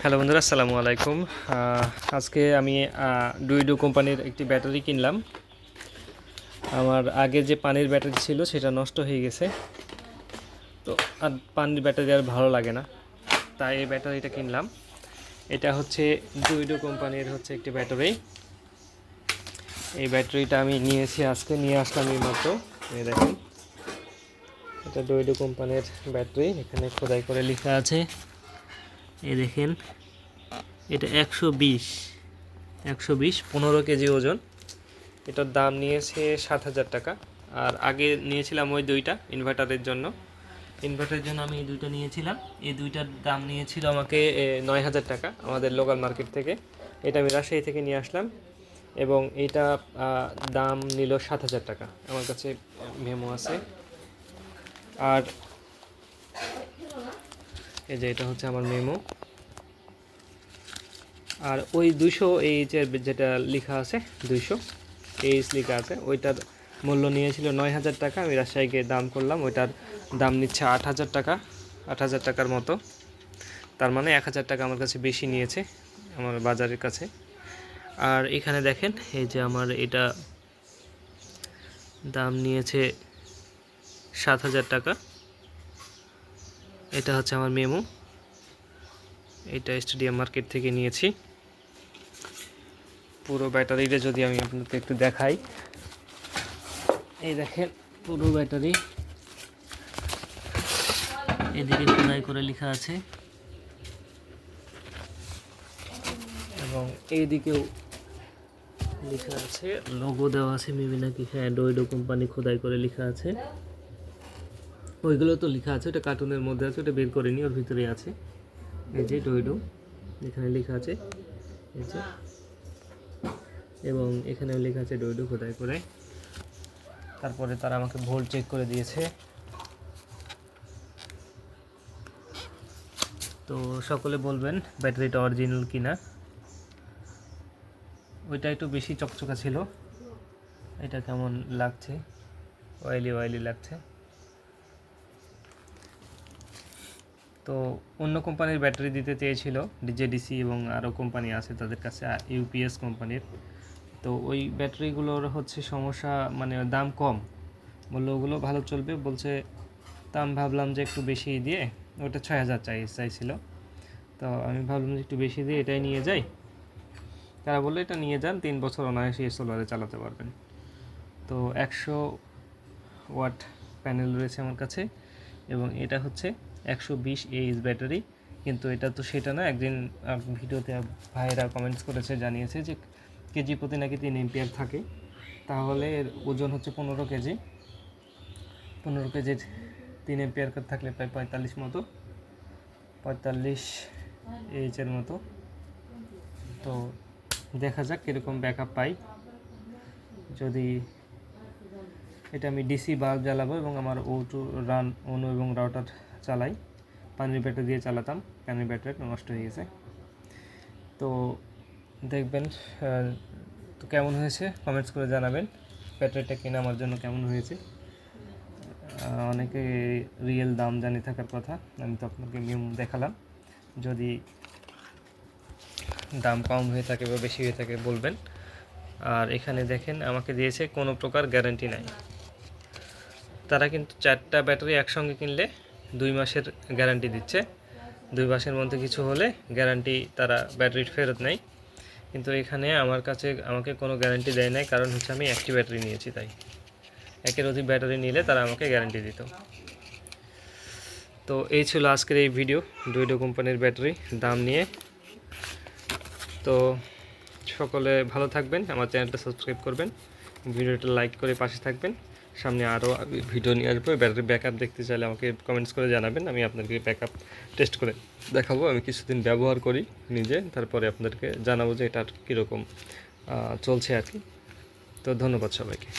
Hello বন্ধুরা, আসসালামু আলাইকুম। আজকে আমি ডুইডো কোম্পানির একটি ব্যাটারি কিনলাম। আমার আগে যে পানির ব্যাটারি ছিল সেটা নষ্ট হয়ে গেছে, তো আর পানির ব্যাটারি আর ভালো লাগে না, তাই এই ব্যাটারিটা কিনলাম। এটা হচ্ছে ডুইডো কোম্পানির একটি ব্যাটারি। এই ব্যাটারিটা আমি আজকে নিয়ে আসলাম এই মাত্র। এই দেখেন, এটা ডুইডো কোম্পানির ব্যাটারি। এখানে খোদাই করে লেখা আছে, এই দেখেন, এটা 120 15 কেজি ওজন। এটার দাম নিয়েছে 7,000 টাকা। আর আগে নিয়েছিলাম ওই দুইটা ইনভার্টারের জন্য আমি এই দুইটা নিয়েছিলাম। এই দুইটার দাম নিয়েছিল আমাকে 9,000 টাকা আমাদের লোকাল মার্কেট থেকে। এটা আমি রাজশাহী থেকে নিয়ে আসলাম এবং এইটা দাম নিল 7,000 টাকা। আমার কাছে মেমো আছে। আর এই যে এটা হচ্ছে আমার মেমো। আর ওই 200 এইচের যেটা লেখা আছে, 200 এইচ লেখা আছে, ওইটার মূল্য নিয়েছিল 9,000 টাকা। আমি রাজশাহীকে দাম করলাম, ওইটার দাম নিচ্ছে 8,000 টাকা, 8,000 টাকার মতো। তার মানে 1,000 টাকা আমার কাছে বেশি নিয়েছে আমার বাজারের কাছে। আর এখানে দেখেন, এই যে আমার এটা দাম নিয়েছে 7,000 টাকা। এটা হচ্ছে আমার মেমো। এটা স্টেডিয়াম মার্কেট থেকে নিয়েছি। পুরো ব্যাটারিটা যদি আমি আপনাকে একটু দেখাই, এই দেখেন পুরো ব্যাটারি। এদিকে খোদাই করে লেখা আছে এবং এইদিকেও লেখা আছে, লোগো দেওয়া আছে মেবি, নাকি হ্যাঁ, ডোইডো কোম্পানি খোদাই করে লেখা আছে। ওইগুলো তো লেখা আছে, ওটা কার্টুনের মধ্যে আছে, ওটা বের করিনি, ওর ভিতরে আছে। এই যে ডোইডো এখানে লেখা আছে, এই যে, এবং এখানেও লেখা আছে ডোইডো খোদাই করে। তারপরে তারা আমাকে ভোল্ট চেক করে দিয়েছে। তো সকলে বলবেন ব্যাটারিটা অরিজিনাল কিনা। ওইটা একটু বেশি চকচকা ছিল, এটা কেমন লাগছে, অয়েলি লাগছে। তো অন্য কোম্পানির ব্যাটারি দিতে চেয়েছিল, ডিজেডিসি এবং আরও কোম্পানি আছে তাদের কাছে, ইউপিএস কোম্পানির। তো ওই ব্যাটারিগুলোর সমস্যা, মানে দাম কম, বললো ওগুলো ভালো চলবে বলছে। তা আমি ভাবলাম যে একটু বেশি দিয়ে, ওটা 6,000 চাইছিল। তো আমি ভাবলাম যে একটু বেশি দিয়ে এটাই নিয়ে যাই। তারা বললো এটা নিয়ে যান, 3 বছর অনায়াসে সোলারে চালাতে পারবেন। তো 100 ওয়াট প্যানেল রয়েছে আমার কাছে এবং এটা হচ্ছে 120 এইচ ব্যাটারি। কিন্তু এটা তো সেটা না। একদিন ভিডিওতে ভাইয়েরা কমেন্টস করেছে, জানিয়েছে যে কেজি প্রতি নাকি 3 এম্পিয়ার থাকে। তাহলে এর ওজন হচ্ছে 15 কেজি। 15 কেজির 3 এম্পিয়ার থাকলে প্রায় 45 এইচের মতো। তো দেখা যাক কীরকম ব্যাকআপ পাই। যদি এটা আমি ডিসি বাল্ব জ্বালাবো এবং আমার O2 রান অনু এবং রাউটার চালাই, পানির ব্যাটারি দিয়ে চালাতাম, পানির ব্যাটারি নষ্ট হয়ে গেছে। তো দেখবেন তো কেমন হয়েছে কমেন্টস করে জানাবেন। ব্যাটারিটা কেনা আমার জন্য কেমন হয়েছে। অনেকে রিয়েল দাম জানি থাকার কথা, আমি তো আপনাকে নিয়ম দেখালাম। যদি দাম কম হয়ে থাকে বা বেশি হয়ে থাকে বলবেন। আর এখানে দেখেন আমাকে দিয়েছে কোনো প্রকার গ্যারান্টি নাই। তারা কিন্তু 4টা ব্যাটারি একসঙ্গে কিনলে 2 মাসের গ্যারান্টি দিচ্ছে। 2 মাসের মধ্যে কিছু হলে গ্যারান্টি, তারা ব্যাটারি ফেরত নেয়। কিন্তু এখানে আমাকে কোনো গ্যারান্টি দেয় নাই, কারণ আমি একটি ব্যাটারি নিয়েছি, তাই। একের অধিক ব্যাটারি নিলে তারা আমাকে গ্যারান্টি দিত। তো এই ছিল আজকের এই ভিডিও, ডুইডো কোম্পানির ব্যাটারি দাম নিয়ে। তো সকলে ভালো থাকবেন, আমার চ্যানেলটা সাবস্ক্রাইব করবেন, ভিডিওটা লাইক করে পাশে থাকবেন। সামনে আরও ভিডিও নিয়ে আসবো। ব্যাটারি ব্যাকআপ দেখতে চাইলে আমাকে কমেন্টস করে জানাবেন, আমি আপনাদেরকে ব্যাকআপ টেস্ট করে দেখাবো। আমি কিছুদিন ব্যবহার করি নিজে, তারপরে আপনাদেরকে জানাবো যে এটা কীরকম চলছে আর কি। তো ধন্যবাদ সবাইকে।